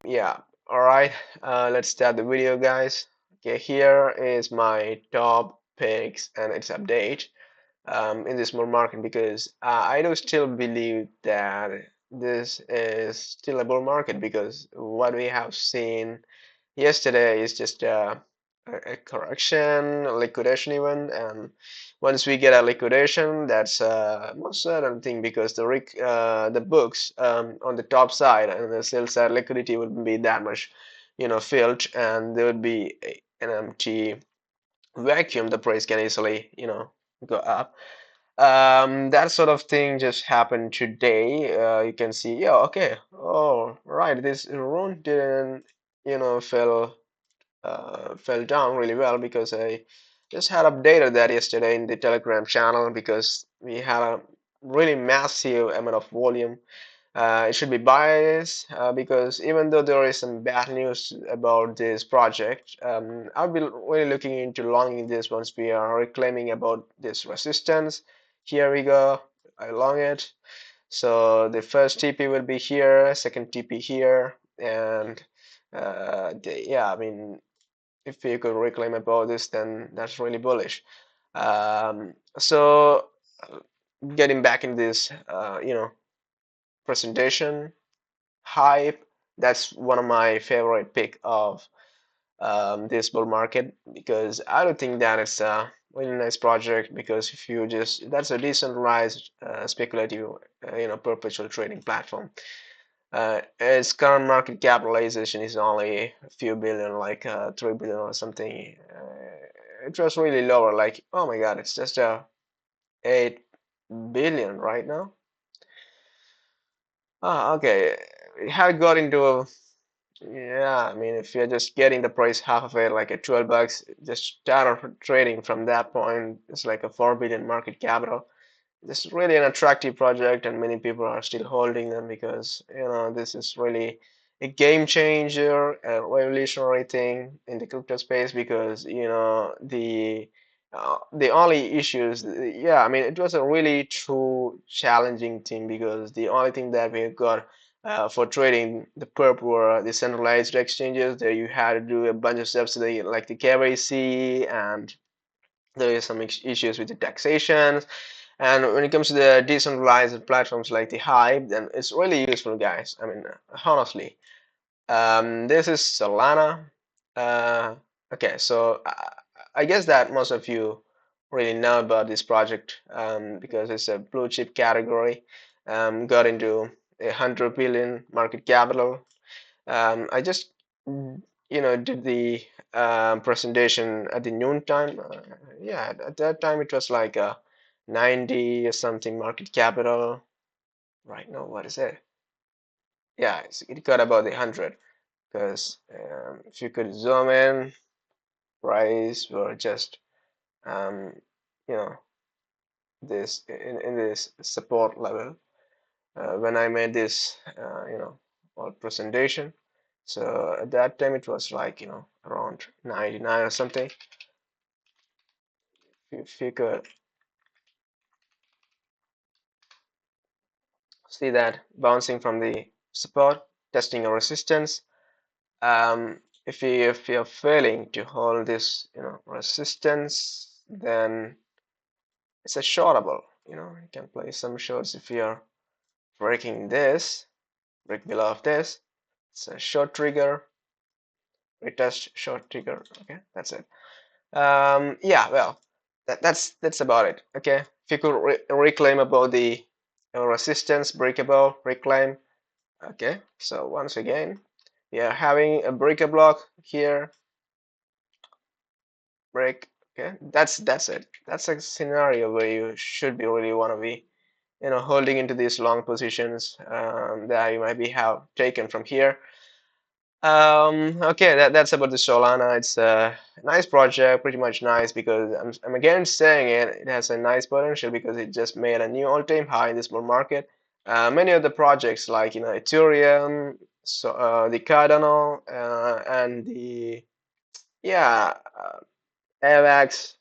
Yeah, all right. Let's start the video, guys. Okay, here is my top picks and its update in this bull market because I do still believe that this is still a bull market because what we have seen yesterday is just a correction, a liquidation even, and once we get a liquidation, that's a most certain thing because the books on the top side and the sell side liquidity would be that much, filled, and there would be an empty vacuum. The price can easily, go up. That sort of thing just happened today. You can see, yeah, okay, oh, right, this rune didn't, fell down really well because I just had updated that yesterday in the Telegram channel because we had a really massive amount of volume. It should be biased because even though there is some bad news about this project, I'll be really looking into longing this once we are reclaiming about this resistance. Here we go, I long it. So the first TP will be here, second TP here, and yeah, I mean, if we could reclaim about this, then that's really bullish. So getting back in this, presentation hype, that's one of my favorite pick of this bull market because I do think that it's a really nice project because if you just that's a decentralized speculative perpetual trading platform. Its current market capitalization is only a few billion, like 3 billion or something. It was really lower, like, oh my God, it's just 8 billion right now. Ah, okay. It had got into a, yeah, I mean, if you're just getting the price half of it, like at 12 bucks, just start trading from that point. It's like a 4 billion market capital. This is really an attractive project, and many people are still holding them because this is really a game changer, a revolutionary thing in the crypto space because the only issues, yeah, I mean, it was a really true challenging thing because the only thing that we got for trading the perp were the centralized exchanges. There you had to do a bunch of steps like the KYC, and there is some issues with the taxation. And when it comes to the decentralized platforms like the Hive, then it's really useful, guys. I mean, honestly. This is Solana. Uh, okay, so I guess that most of you really know about this project because it's a blue chip category. Got into 100 billion market capital. I just, did the presentation at the noon time. Yeah, at that time it was like 90 or something market capital. Right now, what is it? Yeah, it got about the 100 because if you could zoom in, price were just um, you know this in this support level when I made this all presentation. So at that time it was like around 99 or something. If you could see that bouncing from the support, testing a resistance. If you're failing to hold this resistance, then it's a shortable. You can play some shorts if you're breaking this, break below of this. It's a short trigger, retest short trigger. Okay, that's it. Yeah, well, that's about it. Okay, if you could reclaim about the resistance, breakable, reclaim. Okay, so once again, we are having a breaker block here, break. Okay, that's it. That's a scenario where you should be really want to be, holding into these long positions that you might be have taken from here. Okay, that's about the Solana. It's a nice project, pretty much nice because I'm again saying it. It has a nice potential because it just made a new all-time high in this bull market. Many of the projects like Ethereum, so the Cardano, and the yeah AVAX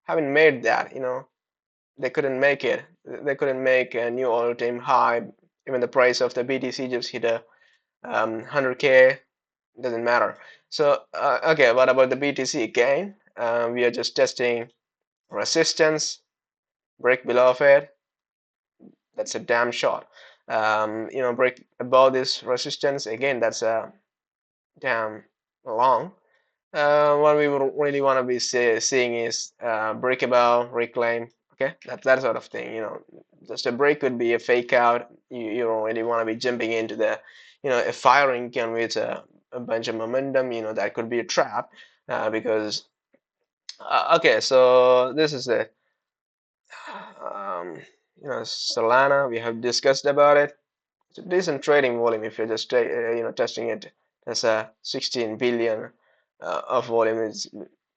haven't made that. They couldn't make it. They couldn't make a new all-time high. Even the price of the BTC just hit a 100K, doesn't matter. So, okay, what about the BTC again? We are just testing resistance, break below it. That's a damn shot. Break above this resistance again. That's a damn long. What we really want to be seeing is break above, reclaim. Okay, that sort of thing. Just a break could be a fake out. You don't really want to be jumping into the, a firing gun with a bunch of momentum. That could be a trap because okay, so this is it. Um, Solana, we have discussed about it. It's a decent trading volume if you're just testing it. That's a 16 billion of volume is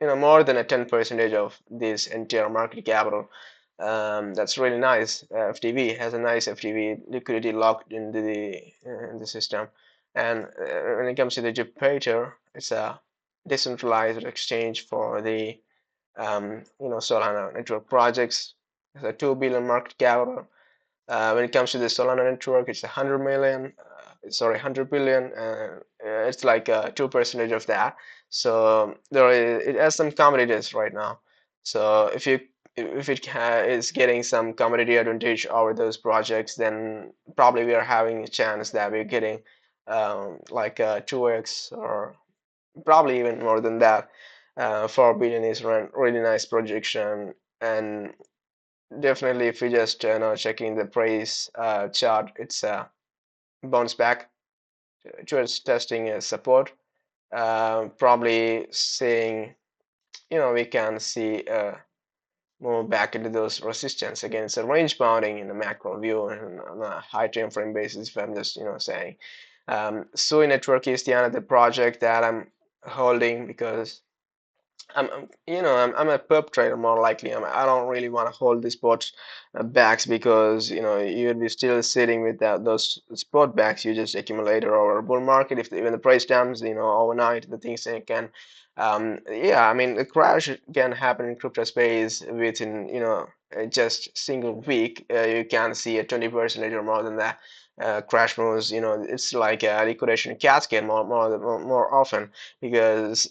more than a 10 percentage of this entire market capital. That's really nice. FTV has a nice FTV liquidity locked into the system. And when it comes to the Jupiter, it's a decentralized exchange for the Solana network projects. It's a 2 billion market capital. When it comes to the Solana network, it's 100 million, sorry, 100 billion, and it's like 2% of that. So it has some commodities right now. So if it is getting some commodity advantage over those projects, then probably we are having a chance that we're getting like 2x or probably even more than that. 4 billion is really nice projection, and definitely, if we just checking the price chart, it's a bounce back towards testing a support. Probably saying, we can see move back into those resistance again. It's a range bounding in the macro view and on a high time frame basis. If I'm just saying, Sui Network is the another project that I'm holding because I'm a perp trader more likely. I don't really want to hold the spot backs because you'd be still sitting with those spot backs you just accumulated over a bull market. If even the price dumps, overnight, the things can, yeah, I mean, the crash can happen in crypto space within just single week. You can see a 20% or more than that. Crash moves, it's like a liquidation cascade more often because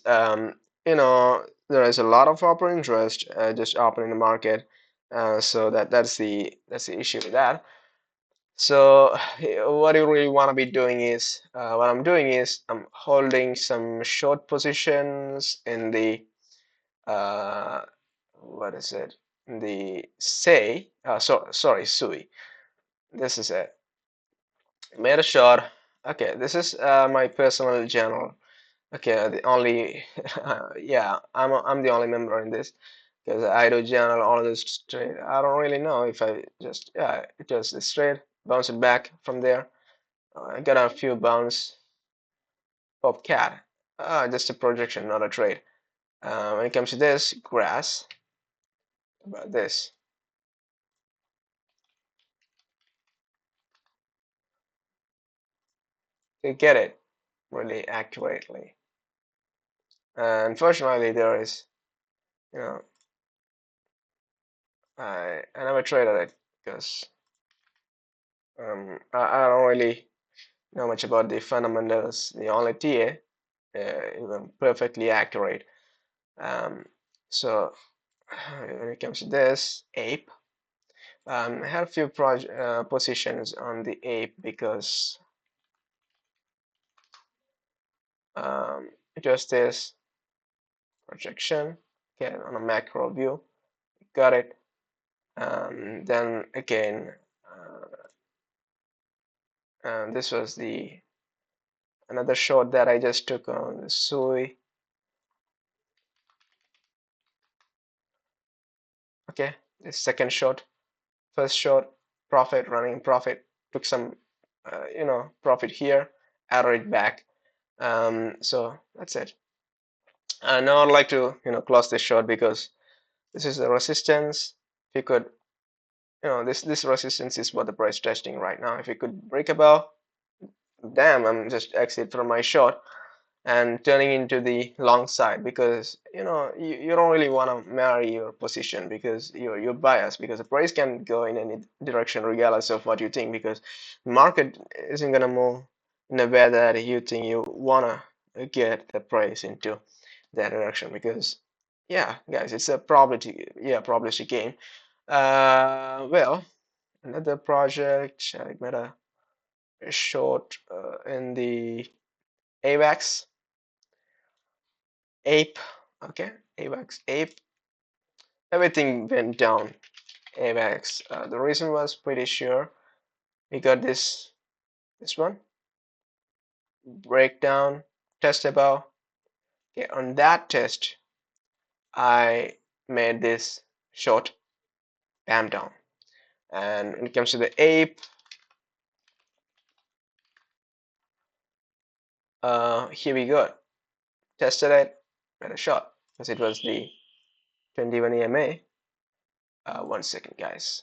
there is a lot of open interest just opening the market. So that's the issue with that. So what you really want to be doing is what I'm doing is I'm holding some short positions in the what is it? In the say sorry, Sui. This is it. Made a short. Okay, this is my personal channel. Okay, the only, yeah, I'm the only member in this because I do journal all this straight. I don't really know if I just, yeah, it just straight, bounce it back from there. I got a few bounce, pop cat. Just a projection, not a trade. When it comes to this, grass, about this, you get it really accurately. Unfortunately, there is, you know, I never traded it because I don't really know much about the fundamentals. The only TA even perfectly accurate. Um, so when it comes to this ape, I had a few positions on the ape because um, just this projection, okay, on a macro view, got it. Then again, this was the another shot that I just took on the Sui. Okay, the second shot, first shot, profit, running profit, took some, profit here, arrow it back. So that's it. Now I'd like to, close this short because this is the resistance. If you could, this resistance is what the price testing right now. If you could break above, damn, I'm just exit from my short and turning into the long side because you don't really want to marry your position because you're biased because the price can go in any direction regardless of what you think because the market isn't gonna move in a way that you think you wanna get the price into that direction because yeah, guys, it's a probability, yeah, probability game. Well, another project I made a short in the AVAX ape. Okay, AVAX ape. Everything went down. AVAX. The reason was pretty sure. We got this one breakdown test about. Okay, on that test, I made this short bam down. And when it comes to the ape, here we go. Tested it, made a shot because it was the 21 EMA. 1 second, guys.